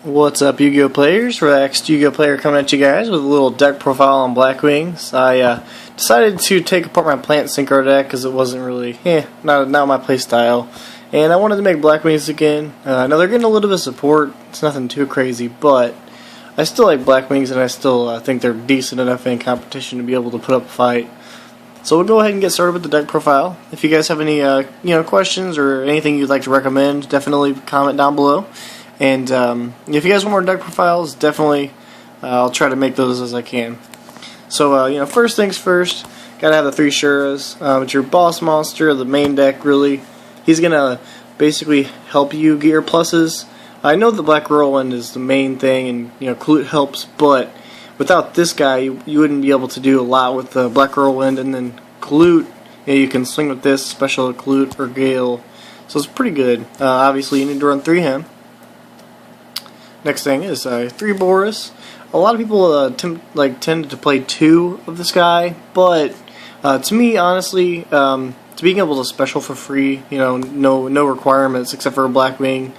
What's up, Yugioh players? RelaxedYgoPlayer coming at you guys with a little deck profile on Blackwings. I decided to take apart my plant synchro deck because it wasn't really, not my play style. And I wanted to make Blackwings again. Now they're getting a little bit of support. It's nothing too crazy, but I still like Blackwings, and I still think they're decent enough in competition to be able to put up a fight. So we'll go ahead and get started with the deck profile. If you guys have any questions or anything you'd like to recommend, definitely comment down below. And if you guys want more deck profiles, definitely I'll try to make those as I can. So first things first, gotta have the 3 Shuras. It's your boss monster of the main deck. Really, he's gonna basically help you get your pluses. I know the Black Whirlwind is the main thing, and Clute helps, but without this guy, you wouldn't be able to do a lot with the Black Whirlwind. And then Clute, you can swing with this special Clute or Gale, so it's pretty good. Obviously, you need to run 3 him. Next thing is 3 Boris. A lot of people tend to play 2 of this guy, but to me, honestly, to being able to special for free, no requirements except for a Blackwing,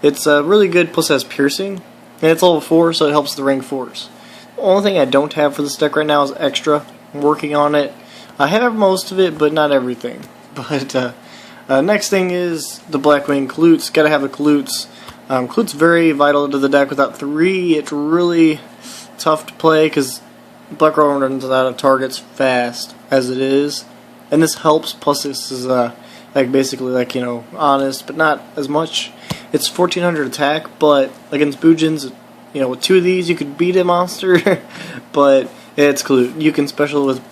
it's really good. Plus, it has piercing, and it's level 4, so it helps the rank 4s. The only thing I don't have for this deck right now is extra. I'm working on it. I have most of it, but not everything. But next thing is the Blackwing Clutes. Gotta have the Clutes. Clute's very vital to the deck. Without 3, it's really tough to play because Black Whirlwind runs out of targets fast as it is, and this helps. Plus, this is basically honest, but not as much. It's 1400 attack, but against Boojins, with 2 of these you could beat a monster. But it's Clute. You can special with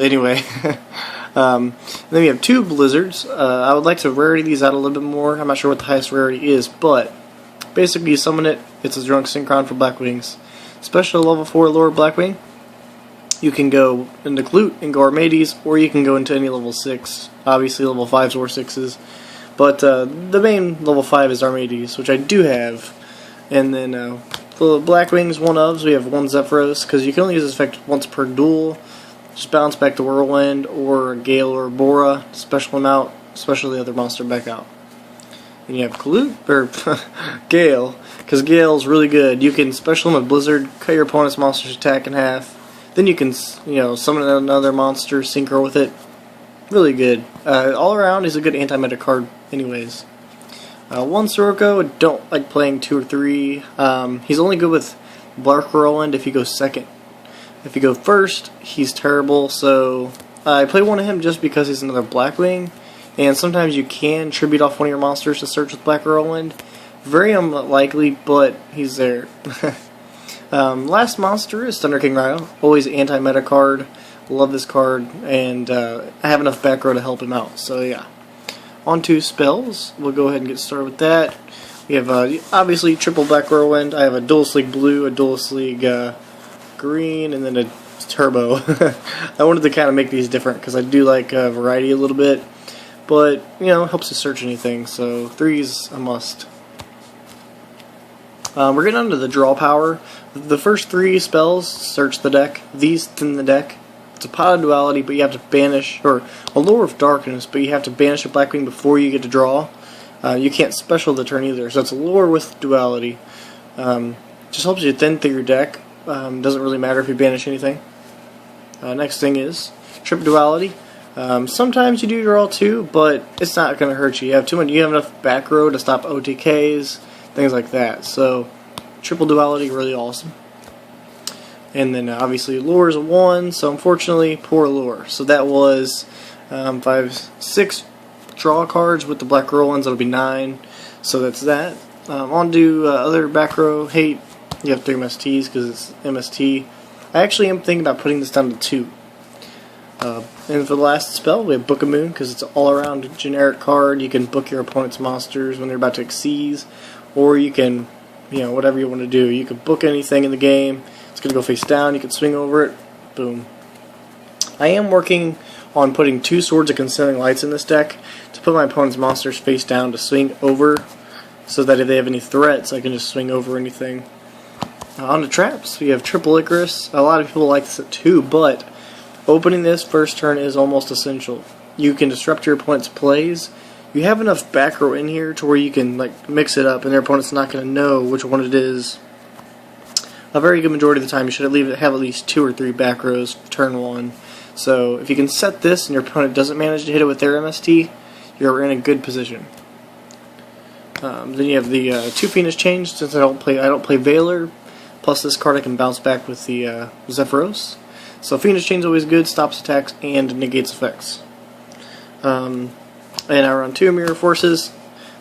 anyway. Then we have 2 Blizzards. I would like to rarity these out a little bit more. I'm not sure what the highest rarity is, but basically you summon it. It's a Drunk Synchron for Blackwings. Special level 4 Lord Blackwing. You can go into Clute and go Armades, or you can go into any level 6. Obviously level 5s or 6s. But the main level 5 is Armades, which I do have. And then for the Blackwings 1-ofs, we have 1 Zephyros, because you can only use this effect once per duel. Just bounce back to Whirlwind or Gale or Bora, special them out, special the other monster back out. Then you have Gale, because Gale's really good. You can special him with Blizzard, cut your opponent's monster's attack in half. Then you can summon another monster, synchro with it. Really good. All around, he's a good anti-meta card anyways. 1 Sirocco, I don't like playing 2 or 3. He's only good with Black Whirlwind if he goes second. If you go first, he's terrible, so I play 1 of him just because he's another Blackwing, and sometimes you can tribute off 1 of your monsters to search with Black Whirlwind. Very unlikely, but he's there. Last monster is Thunder King Rhino, always anti-meta card. Love this card, and I have enough back row to help him out, so yeah. On to spells, we'll go ahead and get started with that. We have obviously triple Black Whirlwind. I have a Dual Sleek Blue, a Dual Sleek green, and then a turbo. I wanted to kind of make these different because I do like variety a little bit, but it helps to search anything, so 3's a must. We're getting onto the draw power. The first 3 spells search the deck. These thin the deck. It's a pot of duality, but you have to banish, or a Lure of Darkness, but you have to banish a Blackwing before you get to draw. You can't special the turn either, so it's a Lure with duality. Just helps you thin through your deck. Doesn't really matter if you banish anything. Next thing is Trip Duality. Sometimes you do draw 2, but it's not going to hurt you. You have enough back row to stop OTKs, things like that. So Triple Duality, really awesome. And then obviously Lure is a 1, so unfortunately poor Lure. So that was 6 draw cards with the Black Whirlwinds. That'll be 9. So that's that. On to other back row hate. You have 3 MSTs because it's MST. I actually am thinking about putting this down to 2. And for the last spell, we have Book of Moon because it's an all-around generic card. You can book your opponent's monsters when they're about to exceed, or you can, whatever you want to do. You can book anything in the game. It's going to go face down. You can swing over it. Boom. I am working on putting 2 Swords of Concealing Lights in this deck to put my opponent's monsters face down to swing over, so that if they have any threats, I can just swing over anything. On to traps, we have Triple Icarus. A lot of people like this too, but opening this first turn is almost essential. You can disrupt your opponent's plays, you have enough back row in here to where you can like mix it up, and their opponent's not going to know which one it is. A very good majority of the time, you should have at least 2 or 3 back rows turn 1. So if you can set this and your opponent doesn't manage to hit it with their MST, you're in a good position. Then you have the 2 Phoenix Change. Since I don't play Valor. Plus this card I can bounce back with the Zephyros. So Phoenix Chain's always good, stops attacks and negates effects. And I run 2 Mirror Forces.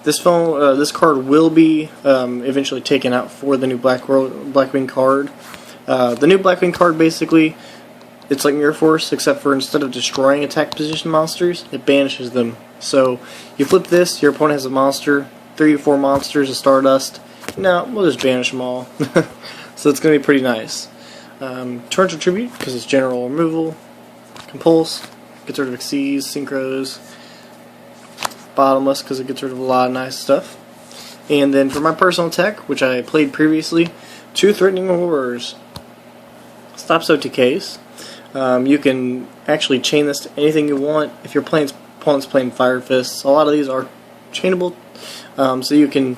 This card will be eventually taken out for the new Blackwing card. The new Blackwing card basically, it's like Mirror Force, except for instead of destroying attack position monsters, it banishes them. So you flip this, your opponent has a monster, 3 or 4 monsters of Stardust. No, we'll just banish them all. So it's going to be pretty nice. Torrential Tribute, because it's general removal. Compulse, gets rid of Xyz, Synchros. Bottomless, because it gets rid of a lot of nice stuff. And then for my personal tech, which I played previously, 2 Threatening Horrors. Stops OTKs. You can actually chain this to anything you want. If your opponent's playing Fire Fists, a lot of these are chainable. So you can,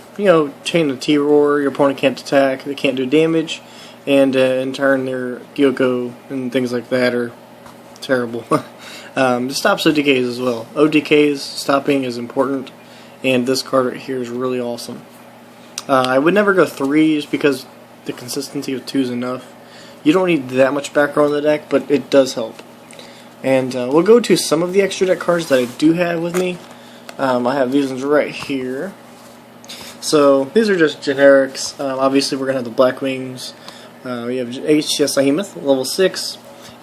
chain the T-Roar, your opponent can't attack, they can't do damage, and in turn their Yugioh and things like that are terrible. It stops OTKs as well. OTKs stopping is important, and this card right here is really awesome. I would never go 3 just because the consistency of 2 is enough. You don't need that much background in the deck, but it does help. And we'll go to some of the extra deck cards that I do have with me. I have these ones right here. So these are just generics. Obviously we're going to have the Blackwings. We have HCS Behemoth, level 6.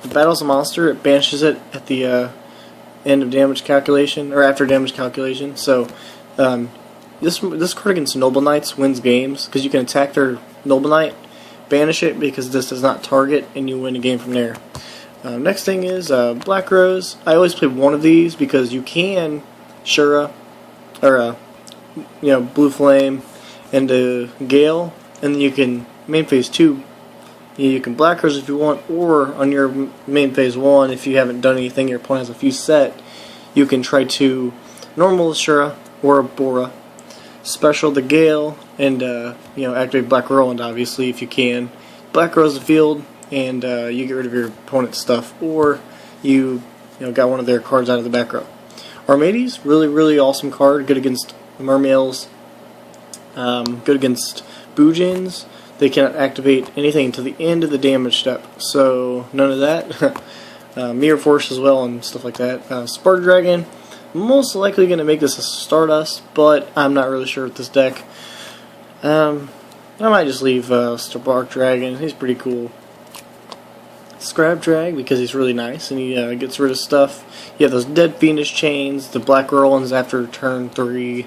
It battles a monster, it banishes it at the end of damage calculation, or after damage calculation. So this card against Noble Knights wins games, because you can attack their Noble Knight, banish it because this does not target, and you win a game from there. Next thing is Black Rose. I always play one of these because you can Shura, or Blue Flame into Gale, and then you can main phase 2. You can Black Rose if you want, or on your main phase 1, if you haven't done anything, your opponent has a few set, you can try to normal Shura or Bora, special the Gale, and activate Black Roland obviously if you can. Black Rose the field, and you get rid of your opponent's stuff, or you got one of their cards out of the back row. Armades, really awesome card, good against Mermails, good against Boojins. They cannot activate anything until the end of the damage step, so none of that. Mirror Force as well and stuff like that. Spark Dragon, most likely going to make this a Stardust, but I'm not really sure with this deck. I might just leave Spark Dragon, he's pretty cool. Scrap Drag, because he's really nice and he gets rid of stuff. You have those Dead Fiendish Chains, the Black Rollins after turn 3. You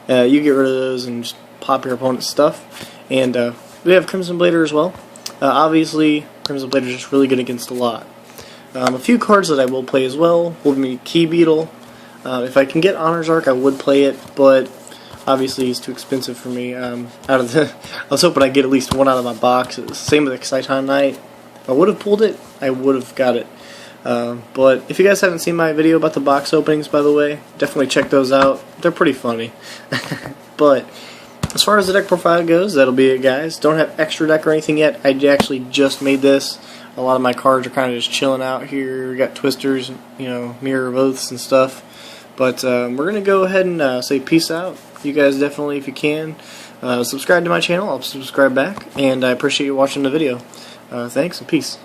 get rid of those and just pop your opponent's stuff. And we have Crimson Blader as well. Obviously, Crimson Blader is just really good against a lot. A few cards that I will play as well will be Key Beetle. If I can get Honor's Arc, I would play it, but obviously he's too expensive for me. I was hoping I'd get at least one out of my boxes. Same with Exciton Knight. If I would have pulled it, I would have got it. But if you guys haven't seen my video about the box openings, by the way, definitely check those out. They're pretty funny. But as far as the deck profile goes, that'll be it, guys. Don't have extra deck or anything yet. I actually just made this. A lot of my cards are kind of just chilling out here. We got Twisters, Mirror of Oaths and stuff. But we're going to go ahead and say peace out. You guys definitely, if you can, subscribe to my channel. I'll subscribe back. And I appreciate you watching the video. Thanks and peace.